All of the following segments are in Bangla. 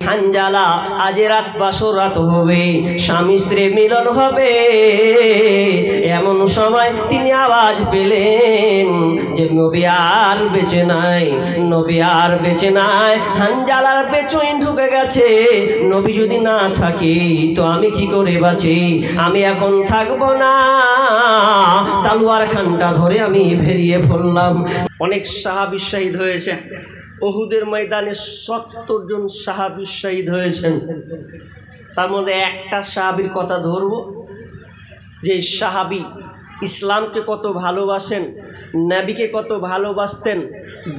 হানজালা আজ রাত বাসর রাত হবে, স্বামী স্ত্রী মিলন হবে। এমন সময় তিনি আওয়াজ পেলেন যে নবী আর বেঁচে নাই, নবী আর বেঁচে নাই। হানজালার পেছনে ঢুকে গেছে, নবী যদি না থাকে তো আমি কি করে বাঁচি, আমি এখন থাকবো না। তালওয়ার খানটা ধরে আমি বেরিয়ে পড়লাম। অনেক সাহাবী শহীদ হয়েছেন উহুদের ময়দানে, ৭০ জন সাহাবী শহীদ হয়েছেন। তার মধ্যে একটা সাহাবীর কথা ধরব, যে সাহাবী ইসলামকে কত ভালোবাসেন, নবীকে কত ভালোবাসতেন,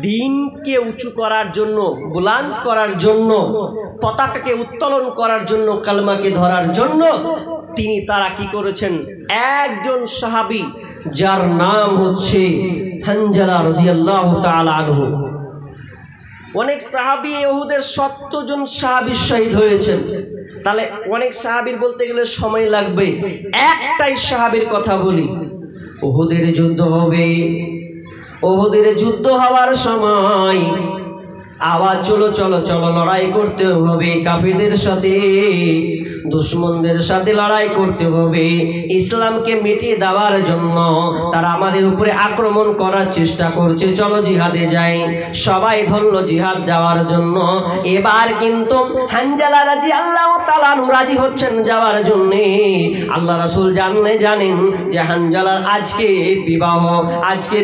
দ্বীনকে উঁচু করার জন্য, বুলন্দ করার জন্য, পতাকাকে উত্তোলন করার জন্য, কালমাকে ধরার জন্য তারা কি করেছেন। একজন সাহাবী যার নাম হচ্ছে হানজালা রাদিয়াল্লাহু তাআলা আনহু। অনেক সাহাবী উহুদের ৭০ জন সাহাবী শহীদ হয়েছেন। তাহলে অনেক সাহাবীর বলতে গেলে সময় লাগবে, একটাই সাহাবীর কথা বলি। উহুদের যুদ্ধ হবে, উহুদের যুদ্ধ হওয়ার সময় আওয়াজ, চলো চলো চলো লড়াই করতে হবে, কাফিরদের সাথে, দুশমনদের সাথে লড়াই করতে হবে। ইসলামকে মিটিয়ে দেওয়ার জন্য তারা আমাদের উপরে আক্রমণ করার চেষ্টা করছে, চলো জিহাদে যাই। সবাই ধরল জিহাদ যাওয়ার জন্য। এবার কিন্তু হানজালা রাদিয়াল্লাহু তাআলা আনহু রাজি হচ্ছেন যাওয়ার জন্য। আল্লাহ রাসূল জানেন যে হানজালার আজকে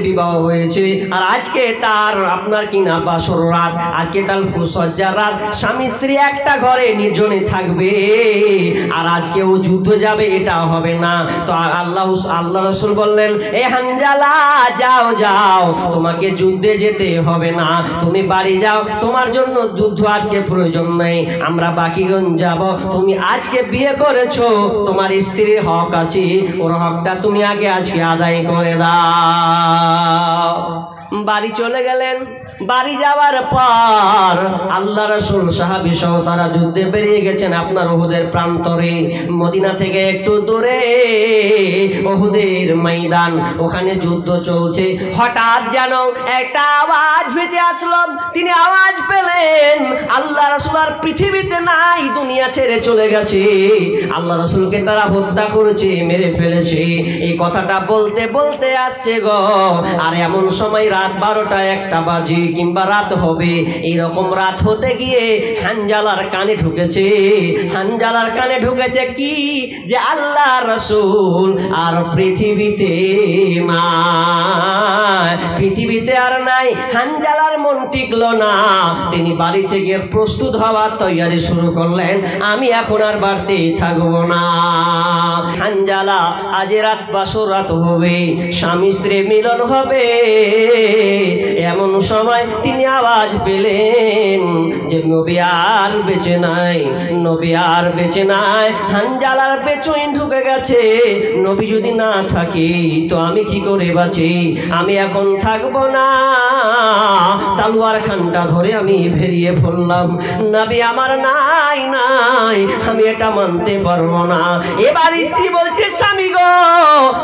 বিবাহ হয়েছে, আর আজকে তার আপনার কিনা বাসর রাত, আজকে তার ফুসজ্জার রাত, স্বামী স্ত্রী একটা ঘরে নির্জনে থাকবে, আর আজকে ও যুদ্ধ যাবে, এটা হবে না। তো আল্লাহ রাসূল বললেন, এ হানজালা যাও যাও, তোমাকে যুদ্ধে যেতে হবে না, তুমি বাড়ি যাও, তোমার জন্য যুদ্ধ আজকে প্রয়োজন নেই, আমরা বাকিগণ যাব। তুমি আজকে বিয়ে করেছো, তোমার স্ত্রীর হক আছে, ওর হকটা তুমি আগে আজকে আদায় করে দাও। বাড়ি চলে গেলেন। বাড়ি যাওয়ার পর আল্লাহ রাসূল সাহাবী সহ তারা যুদ্ধে বেরিয়ে গেছেন আপনার উহুদের প্রান্তরে। মদিনা থেকে একটু দূরে উহুদের ময়দান, ওখানে যুদ্ধ চলছে। হঠাৎ যেন একটা আওয়াজ ভেসে আসলো। তিনি আওয়াজ পেলেন আল্লাহ রাসূল আর পৃথিবীতে নাই, দুনিয়া ছেড়ে চলে গেছে। আল্লাহ রাসূলকে তারা হত্যা করেছে, মেরে ফেলেছে। এই কথাটা বলতে বলতে আসছে গো। আর এমন সময় রাত 12টা 1টা বাজে কিংবা রাত হবে, এইরকম রাত হতে গিয়ে হানজালার কানে ঢুকেছে। হানজালার কানে ঢুকেছে কি, যে আল্লাহ রাসূল আর পৃথিবীতে নাই, পৃথিবীতে আর নাই। হানজালার মন টিকলো না, তিনি বাড়ি থেকে প্রস্তুত হওয়ার তৈয়ারি শুরু করলেন, আমি এখন আর বাড়তে থাকবো না। হানজালা আজ রাত বাসর রাত হবে, স্বামী স্ত্রী মিলন হবে। এমন সময় তিনি আওয়াজ পেলেন যে নবী আর বেঁচে নাই, নবী আর বেঁচে নাই। হানজালার পেছনে ঢুকে গেছে, নবী যদি না থাকে তো আমি কি করে বাঁচি, আমি এখন থাকবো না। তালওয়ার খানটা ধরে আমি বেরিয়ে পড়লাম। নবী আমার নাই, আমি এটা মানতে পারবো না। এবার স্ত্রী বলছে, স্বামী গো,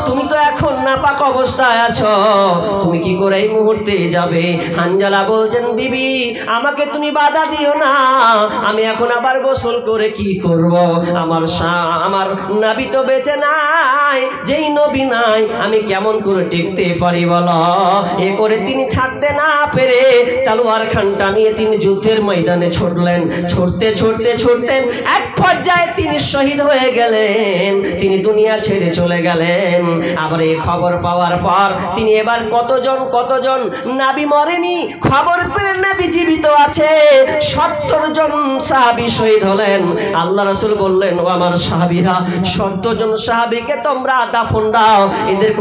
তুমি তো এখন নাপাক অবস্থায় আছো, তুমি কি করে এই মুহূর্তে যাবে? হানজালা বলছেন, বিবি আমাকে তুমি বাধা দিও না, আমি এখন আবার গোসল করে কি করব? আমার নবী তো বেঁচে নাই, যেই নবী নাই আমি কেমন করে টিকতে পারি বলো? এ করে তিনি থাকতে না পেরে তালওয়ার খানটা নিয়ে তিনি যুদ্ধের ময়দানে ছুটলেন। ছুটতে এক পর্যায়ে তিনি শহীদ হয়ে গেলেন, তিনি দুনিয়া ছেড়ে চলে গেলেন। আবার এই খবর পাওয়ার পর তিনি এবার কতজন নবী মরেনি, খবর পেলেন নবী জীবিত আছে। ৭০ জন সাহাবী শহীদ হলেন। আল্লাহ রাসূল বললেন, ও আমার সাহাবীরা, ৭০ জন সাহাবীকে তোমরা দাফন দাও, এদের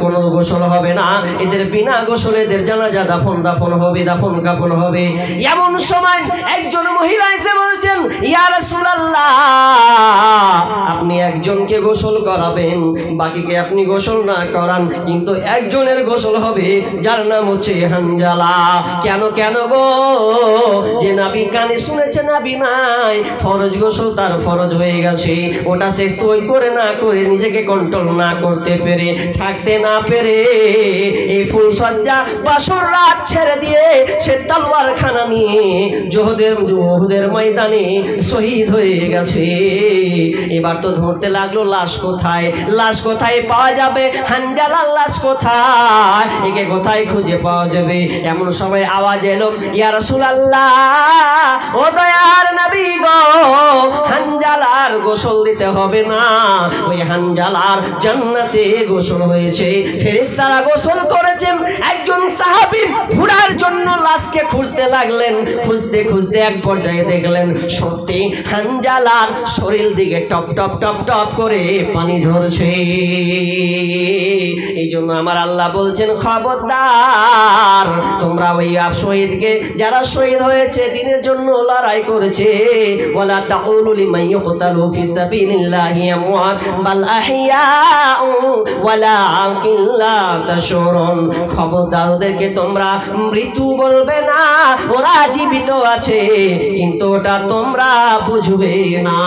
কোনো গোসল হবে না, এদের বিনা গোসলে এদের জানাজা দাফন হবে, দাফন কাফন হবে। এমন সময় একজন মহিলা এসে বলছেন, ইয়া রাসূলুল্লাহ, আপনি একজনকে একজনকে গোসল করাবেন, বাকিকে আপনি গোসল না করান, কিন্তু একজনের গোসল হবে যার নাম হচ্ছে হানজালা। কেন কেন গো? যে নাবি কানে শুনেছে নাবি নাই, ফরজ গোসল তার ফরজ হয়ে গেছে, ওটা সে সই করে না করে নিজেকে কন্ট্রোল না করতে পেরে থাকতে না পেরে এই ফুলসজ্জা বাসর রাত ছেড়ে দিয়ে সে তলোয়ার খানা নিয়ে ওহুদের ময়দানে শহীদ হয়ে গেছে। এবার তো ধরতে লাগলো লাশ কোথায়, লাশ কোথায় পাওয়া যাবে, হানজালার লাশ কোথায়, একে কোথায় খুঁজে পাওয়া যাবে? এমন সময় আওয়াজ এলো, ইয়া রাসূলুল্লাহ, ও দয়ার নবী গো, হানজালার গোসল দিতে হবে না, ওই হানজালার জান্নাতে গোসল হয়েছে, ফেরেশতারা গোসল করেছেন। একজন সাহাবী ঘোড়ার জন্য লাশকে খুঁজতে লাগলেন, খুঁজতে খুঁজতে এক পর্যায়ে দেখলেন সত্যি হানজালার শরীর দিকে টপ টপ টপ টপ করে পানি ঝরছে। এই জন্য আমার আল্লাহ বলছেন, খবরদার তোমরা ওই শহীদকে, যারা শহীদ হয়েছে দিনের জন্য লড়াই করেছে, ওয়ালা তাকুলু লিমান ইউকতালু ফি সাবিলিল্লাহি আমওয়াত বাল আহইয়াউ ওয়ালাকিন লা তাশউরুন। খবরদার ওদেরকে তোমরা মৃত্যু বলবে না, ওরা জীবিত আছে, কিন্তু ওটা তোমরা বুঝবে না।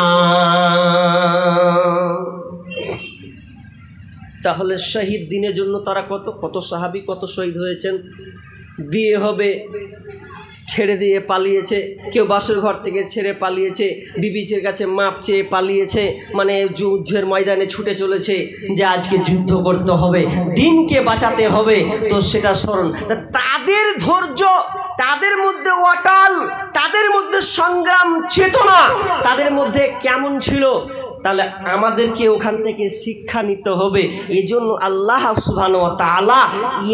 তাহলে শহীদ দিনের জন্য তারা কত কত সাহাবী কত শহীদ হয়েছেন। বিয়ে হবে ছেড়ে দিয়ে পালিয়েছে, কেউ বাসর ঘর থেকে ছেড়ে পালিয়েছে, বিবিচের কাছে মাপ চেয়ে পালিয়েছে, মানে যুদ্ধের ময়দানে ছুটে চলেছে যে আজকে যুদ্ধ করতে হবে, দিনকে বাঁচাতে হবে। তো সেটা স্মরণ, তাদের ধৈর্য, তাদের মধ্যে অটল, তাদের মধ্যে সংগ্রাম চেতনা তাদের মধ্যে কেমন ছিল, তাহলে আমাদেরকে ওখান থেকে শিক্ষা নিতে হবে। এই জন্য আল্লাহ সুবহানাহু ওয়া তাআলা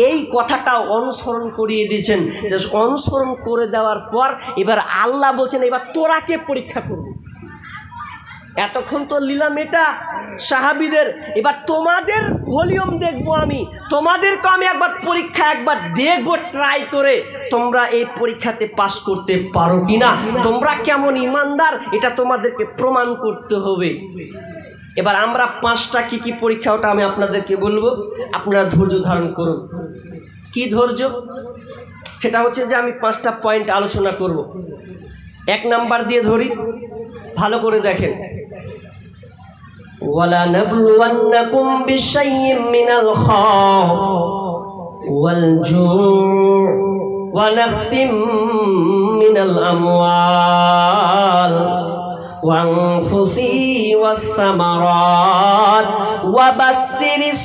এই কথাটা অনুসরণ করিয়ে দিয়েছেন। অনুসরণ করে দেওয়ার পর এবার আল্লাহ বলছেন, এবার তোরাকে পরীক্ষা করব। এতক্ষণ তো লীলা মেটা সাহাবীদের, এবার তোমাদের ভলিউম দেখবো আমি, তোমাদেরকে আমি একবার পরীক্ষা একবার দেখবো ট্রাই করে, তোমরা এই পরীক্ষাতে পাস করতে পারো কিনা, তোমরা কেমন ইমানদার এটা তোমাদেরকে প্রমাণ করতে হবে। এবার আমরা 5টা কি পরীক্ষা ওটা আমি আপনাদেরকে বলবো, আপনারা ধৈর্য ধারণ করুন। কি ধৈর্য? সেটা হচ্ছে যে আমি 5টা পয়েন্ট আলোচনা করব। 1 নাম্বার দিয়ে ধরি, ভালো করে দেখেন। ওয়ালা নাবলুওয়ান্নাকুম বিশাইইম মিনাল খাউফ ওয়াল জু' ওয়া নাখসিম মিনাল আমওয়াল ওয়া আনফুসি ওয়াস সামারাত ওয়া বাশশিরিস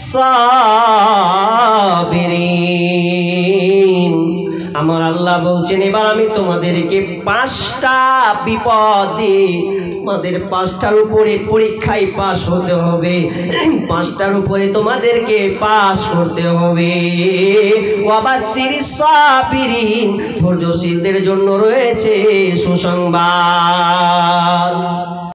সাবিরিন। আমার আল্লাহ বলছেন, এবার আমি তোমাদেরকে 5টা বিপদ দিই, তোমাদের 5টার উপরে পরীক্ষায় পাস হতে হবে, 5টার উপরে তোমাদেরকে পাস করতে হবে। ওয়াবাশশিরিস সাবিরিন, ধৈর্যশীলদের জন্য রয়েছে সুসংবাদ।